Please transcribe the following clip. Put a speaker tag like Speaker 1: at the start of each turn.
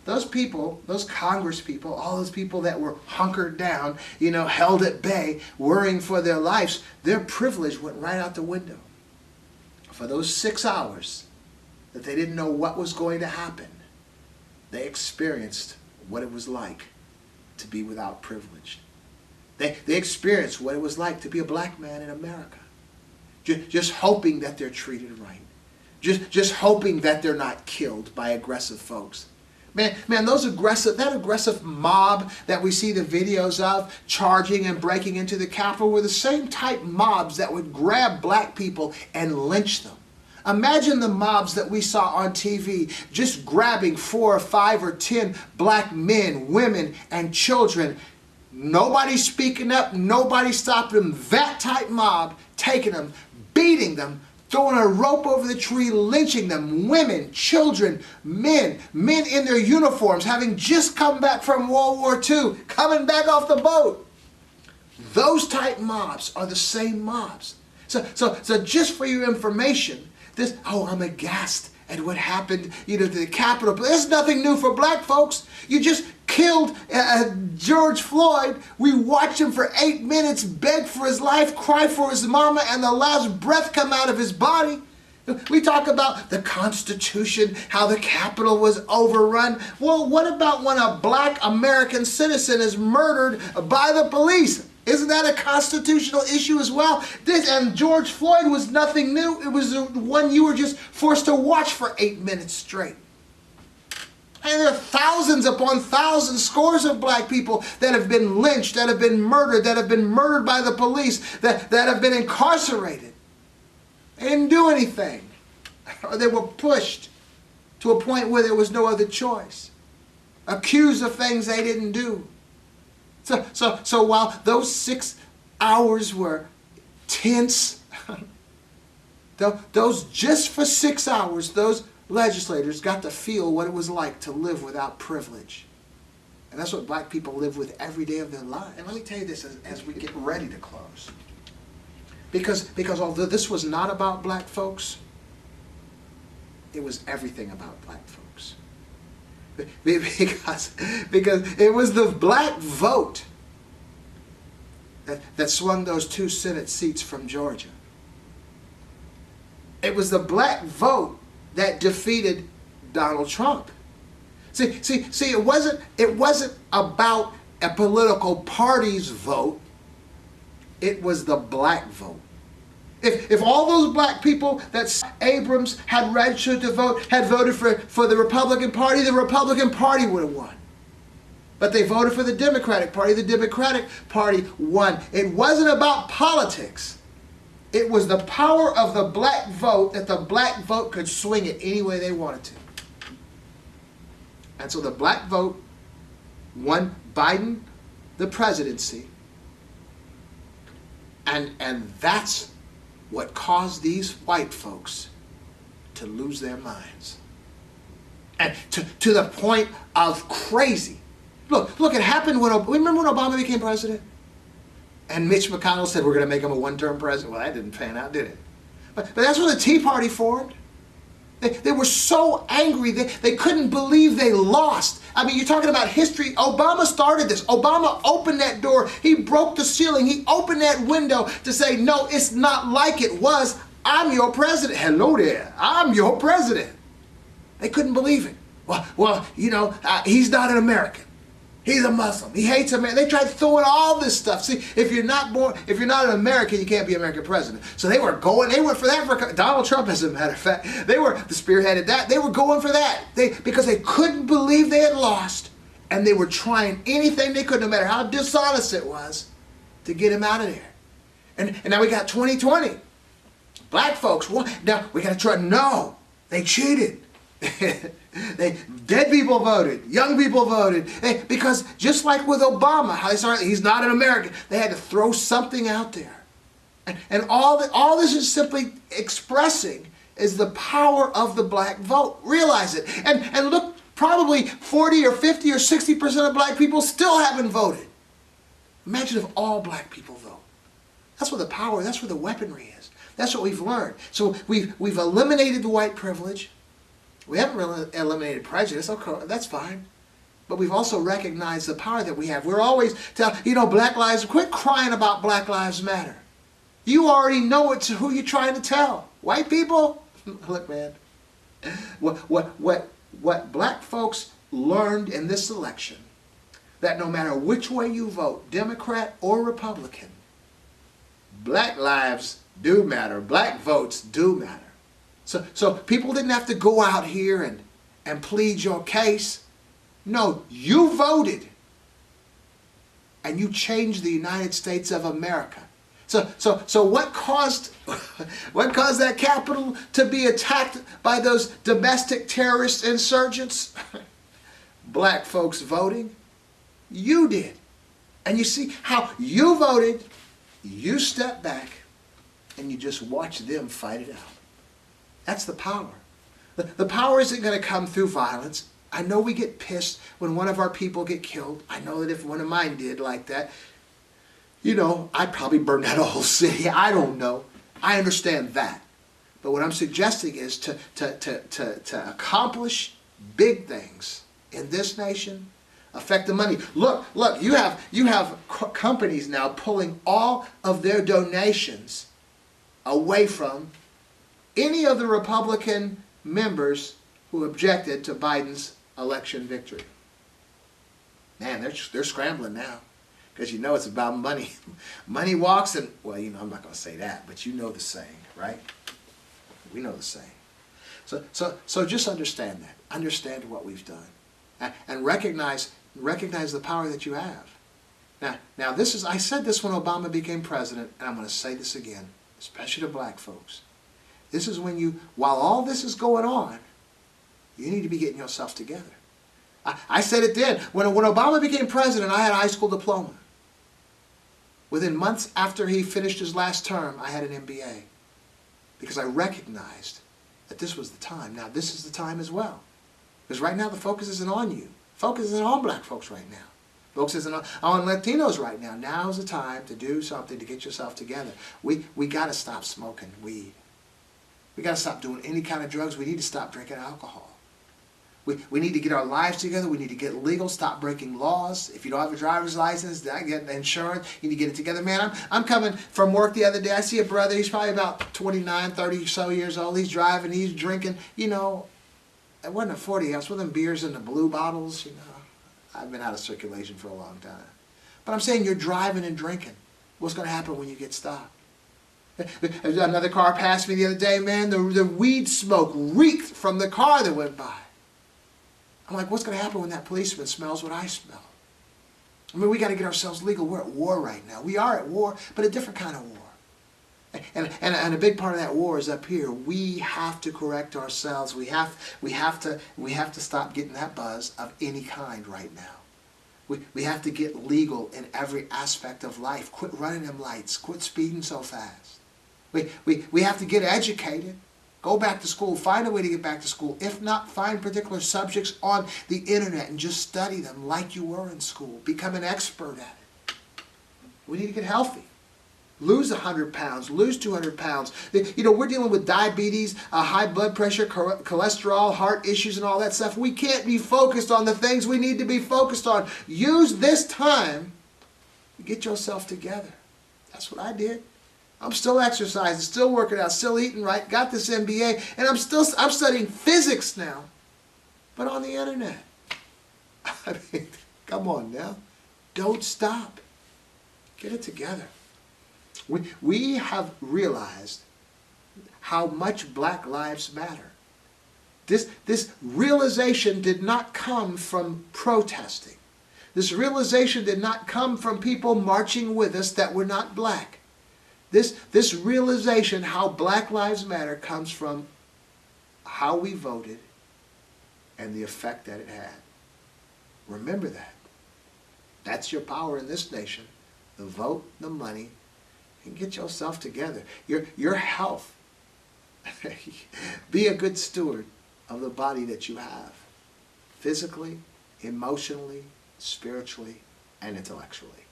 Speaker 1: those people, those Congress people, all those people that were hunkered down, held at bay, worrying for their lives, their privilege went right out the window. For those 6 hours that they didn't know what was going to happen, they experienced what it was like to be without privilege. They experienced what it was like to be a black man in America. Just hoping that they're treated right. Just hoping that they're not killed by aggressive folks. Man, that aggressive mob that we see the videos of charging and breaking into the Capitol were the same type mobs that would grab black people and lynch them. Imagine the mobs that we saw on TV just grabbing 4 or 5 or 10 black men, women, and children. Nobody speaking up, nobody stopping them. That type mob taking them, beating them, throwing a rope over the tree, lynching them. Women, children, men in their uniforms, having just come back from World War II, coming back off the boat. Those type mobs are the same mobs. So just for your information, I'm aghast at what happened, to the Capitol. But there's nothing new for black folks. You just killed George Floyd. We watched him for 8 minutes beg for his life, cry for his mama, and the last breath come out of his body. We talk about the Constitution, how the Capitol was overrun. Well, what about when a black American citizen is murdered by the police? Isn't that a constitutional issue as well? And George Floyd was nothing new. It was the one you were just forced to watch for 8 minutes straight. And there are thousands upon thousands, scores of black people that have been lynched, that have been murdered by the police, that have been incarcerated. They didn't do anything. Or they were pushed to a point where there was no other choice. Accused of things they didn't do. So while those 6 hours were tense, those just for 6 hours, those legislators got to feel what it was like to live without privilege. And that's what black people live with every day of their lives. And let me tell you this as we get ready to close. Because although this was not about black folks, it was everything about black folks. Because it was the black vote that swung those 2 Senate seats from Georgia. It was the black vote that defeated Donald Trump. See, it wasn't about a political party's vote. It was the black vote. If all those black people that Abrams had registered to vote had voted for the Republican Party would have won. But they voted for the Democratic Party. The Democratic Party won. It wasn't about politics. It was the power of the black vote, that the black vote could swing it any way they wanted to. And so the black vote won Biden the presidency. And that's what caused these white folks to lose their minds. And to the point of crazy. Look, it happened remember when Obama became president? And Mitch McConnell said, we're going to make him a one-term president. Well, that didn't pan out, did it? But that's when the Tea Party formed. They were so angry, they couldn't believe they lost. I mean, you're talking about history. Obama started this. Obama opened that door. He broke the ceiling. He opened that window to say, no, it's not like it was. I'm your president. Hello there. I'm your president. They couldn't believe it. Well, he's not an American. He's a Muslim. He hates America. They tried throwing all this stuff. See, if you're not an American, you can't be American president. So they went for that. Donald Trump, as a matter of fact, they spearheaded that. They were going for that. Because they couldn't believe they had lost, and they were trying anything they could, no matter how dishonest it was, to get him out of there. And now we got 2020. Black folks, now we got to try. No, they cheated. Dead people voted, young people voted, because just like with Obama, how they started, he's not an American. They had to throw something out there, and all this is simply expressing is the power of the black vote. Realize it, and look, probably 40 or 50 or 60% of black people still haven't voted. Imagine if all black people vote. That's what the power. That's where the weaponry is. That's what we've learned. So we've eliminated the white privilege. We haven't really eliminated prejudice. Okay, that's fine. But we've also recognized the power that we have. We're always telling, Black Lives, quit crying about Black Lives Matter. You already know it's who you're trying to tell. White people? Look, man. What black folks learned in this election, that no matter which way you vote, Democrat or Republican, black lives do matter. Black votes do matter. So people didn't have to go out here and plead your case. No, you voted. And you changed the United States of America. So what caused that Capitol to be attacked by those domestic terrorist insurgents? Black folks voting. You did. And you see how you voted, you step back, and you just watch them fight it out. That's the power. The power isn't going to come through violence. I know we get pissed when one of our people get killed. I know that if one of mine did like that, I'd probably burn down a whole city. I don't know. I understand that. But what I'm suggesting is to accomplish big things in this nation, affect the money. Look, you have companies now pulling all of their donations away from any of the Republican members who objected to Biden's election victory. Man, they're scrambling now. Because it's about money. Money walks and, well, I'm not going to say that, but you know the saying, right? We know the saying. So just understand that. Understand what we've done. And recognize the power that you have. Now this is, I said this when Obama became president, and I'm going to say this again, especially to black folks. This is when while all this is going on, you need to be getting yourself together. I said it then. When Obama became president, I had a high school diploma. Within months after he finished his last term, I had an MBA. Because I recognized that this was the time. Now, this is the time as well. Because right now, the focus isn't on you. Focus isn't on black folks right now. Focus isn't on Latinos right now. Now's the time to do something to get yourself together. We got to stop smoking weed. We got to stop doing any kind of drugs. We need to stop drinking alcohol. We need to get our lives together. We need to get legal, stop breaking laws. If you don't have a driver's license, get insurance. You need to get it together. Man, I'm coming from work the other day. I see a brother. He's probably about 29, 30 or so years old. He's driving. He's drinking. It wasn't a 40 ounce with them beers in the blue bottles. I've been out of circulation for a long time. But I'm saying you're driving and drinking. What's going to happen when you get stopped? Another car passed me the other day, man. The weed smoke reeked from the car that went by. I'm like, what's going to happen when that policeman smells what I smell? I mean, we got to get ourselves legal. We're at war right now. We are at war, but a different kind of war. And a big part of that war is up here. We have to correct ourselves. We have to stop getting that buzz of any kind right now. We have to get legal in every aspect of life. Quit running them lights. Quit speeding so fast. We have to get educated. Go back to school. Find a way to get back to school. If not, find particular subjects on the internet and just study them like you were in school. Become an expert at it. We need to get healthy. Lose 100 pounds. Lose 200 pounds. We're dealing with diabetes, high blood pressure, cholesterol, heart issues, and all that stuff. We can't be focused on the things we need to be focused on. Use this time to get yourself together. That's what I did. I'm still exercising, still working out, still eating right, got this MBA, and I'm studying physics now, but on the internet. I mean, come on now. Don't stop. Get it together. We have realized how much Black Lives Matter. This realization did not come from protesting. This realization did not come from people marching with us that were not black. This realization how Black Lives Matter comes from how we voted and the effect that it had. Remember that. That's your power in this nation. The vote, the money, and get yourself together. Your health. Be a good steward of the body that you have. Physically, emotionally, spiritually, and intellectually.